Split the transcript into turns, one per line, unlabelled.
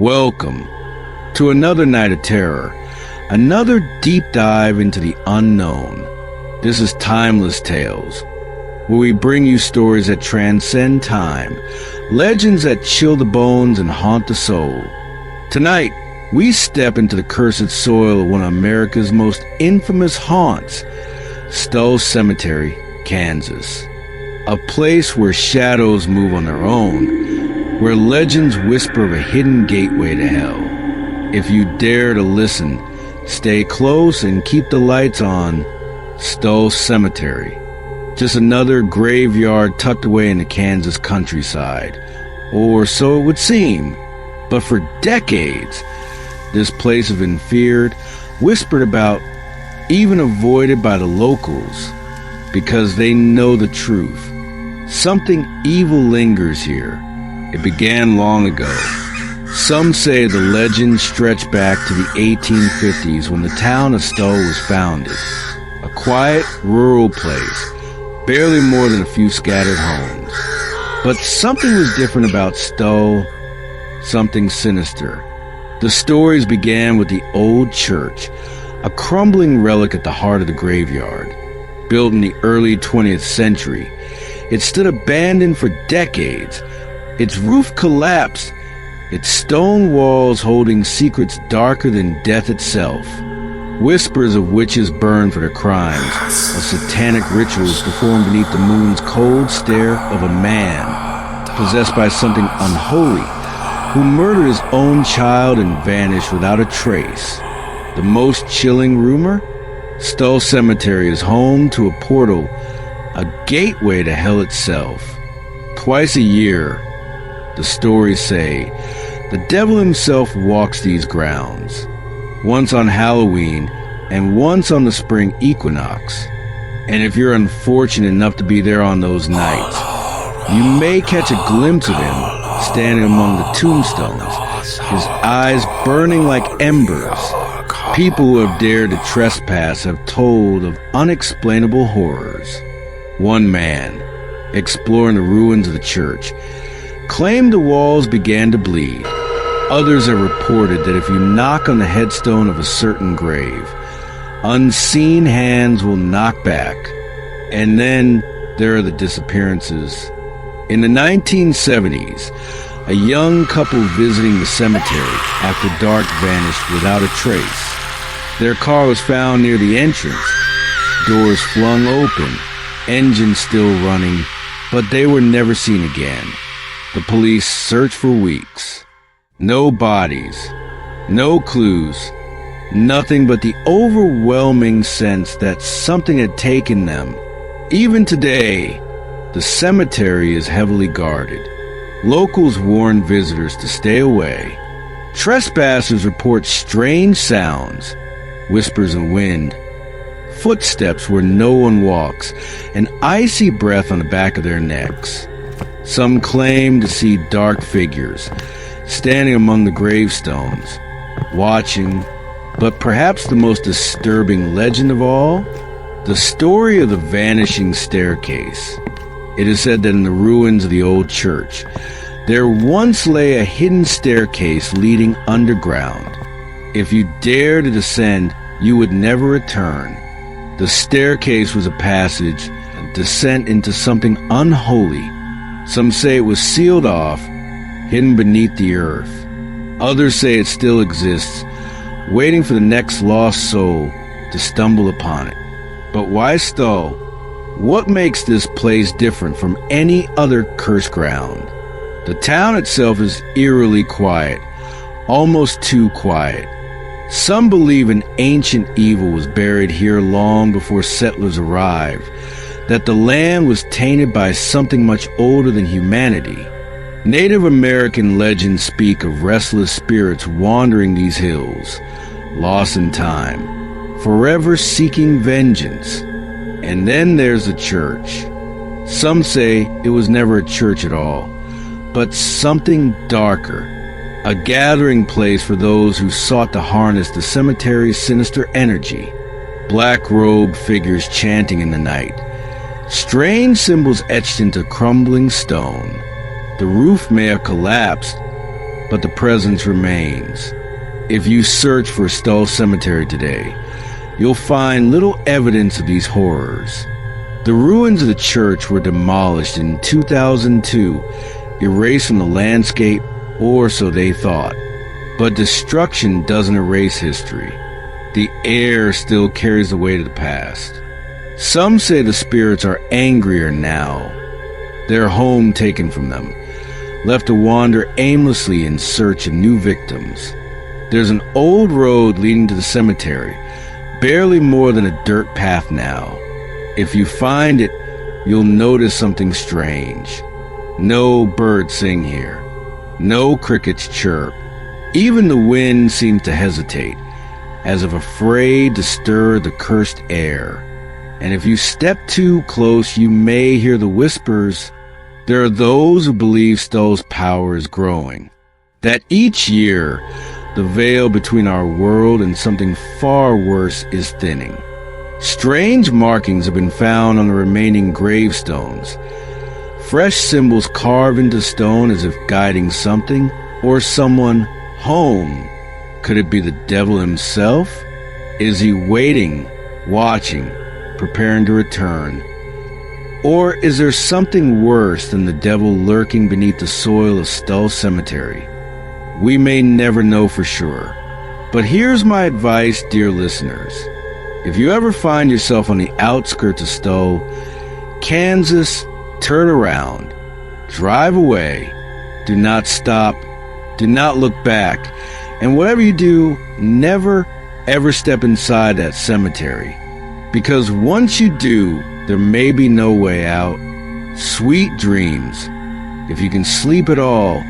Welcome to another night of terror, another deep dive into the unknown. This is Timeless Tales, where we bring you stories that transcend time, legends that chill the bones and haunt the soul. Tonight, we step into the cursed soil of one of America's most infamous haunts, Stull Cemetery, Kansas. A place where shadows move on their own, where legends whisper of a hidden gateway to hell. If you dare to listen, stay close and keep the lights on. Stull Cemetery, just another graveyard tucked away in the Kansas countryside, or so it would seem. But for decades, this place has been feared, whispered about, even avoided by the locals, because they know the truth. Something evil lingers here. It began long ago. Some say the legend stretched back to the 1850s when the town of Stull was founded. A quiet, rural place, barely more than a few scattered homes. But something was different about Stull, something sinister. The stories began with the old church, a crumbling relic at the heart of the graveyard. Built in the early 20th century, it stood abandoned for decades. Its roof collapsed, its stone walls holding secrets darker than death itself. Whispers of witches burned for their crimes, of satanic rituals performed beneath the moon's cold stare of a man possessed by something unholy, who murdered his own child and vanished without a trace. The most chilling rumor? Stull Cemetery is home to a portal, a gateway to hell itself. Twice a year, the stories say, the devil himself walks these grounds. Once on Halloween, and once on the spring equinox. And if you're unfortunate enough to be there on those nights, you may catch a glimpse of him standing among the tombstones, his eyes burning like embers. People who have dared to trespass have told of unexplainable horrors. One man, exploring the ruins of the church, claimed the walls began to bleed. Others have reported that if you knock on the headstone of a certain grave, unseen hands will knock back. And then there are the disappearances. In the 1970s, a young couple visiting the cemetery after dark vanished without a trace. Their car was found near the entrance, doors flung open, engine still running, but they were never seen again. The police searched for weeks. No bodies, no clues, nothing but the overwhelming sense that something had taken them. Even today, the cemetery is heavily guarded. Locals warn visitors to stay away. Trespassers report strange sounds, whispers of wind, footsteps where no one walks, an icy breath on the back of their necks. Some claim to see dark figures standing among the gravestones, watching, but perhaps the most disturbing legend of all, the story of the vanishing staircase. It is said that in the ruins of the old church, there once lay a hidden staircase leading underground. If you dare to descend, you would never return. The staircase was a passage, a descent into something unholy. Some say it was sealed off, hidden beneath the earth. Others say it still exists, waiting for the next lost soul to stumble upon it. But why Stull? What makes this place different from any other cursed ground? The town itself is eerily quiet, almost too quiet. Some believe an ancient evil was buried here long before settlers arrived, that the land was tainted by something much older than humanity. Native American legends speak of restless spirits wandering these hills, lost in time, forever seeking vengeance. And then there's the church. Some say it was never a church at all, but something darker, a gathering place for those who sought to harness the cemetery's sinister energy. Black-robed figures chanting in the night, strange symbols etched into crumbling stone. The roof may have collapsed, but the presence remains. If you search for Stull Cemetery today, you'll find little evidence of these horrors. The ruins of the church were demolished in 2002, erased from the landscape, or so they thought. But destruction doesn't erase history. The air still carries the weight of the past. Some say the spirits are angrier now, their home taken from them, left to wander aimlessly in search of new victims. There's an old road leading to the cemetery, barely more than a dirt path now. If you find it, you'll notice something strange. No birds sing here. No crickets chirp. Even the wind seems to hesitate, as if afraid to stir the cursed air. And if you step too close, you may hear the whispers. There are those who believe Stull's power is growing, that each year the veil between our world and something far worse is thinning. Strange markings have been found on the remaining gravestones, fresh symbols carved into stone as if guiding something or someone home. Could it be the devil himself? Is he waiting, watching, preparing to return? Or is there something worse than the devil lurking beneath the soil of Stull Cemetery? We may never know for sure. But here's my advice, dear listeners. If you ever find yourself on the outskirts of Stull, Kansas, turn around, drive away, do not stop, do not look back, and whatever you do, never ever step inside that cemetery. Because once you do, there may be no way out. Sweet dreams. If you can sleep at all,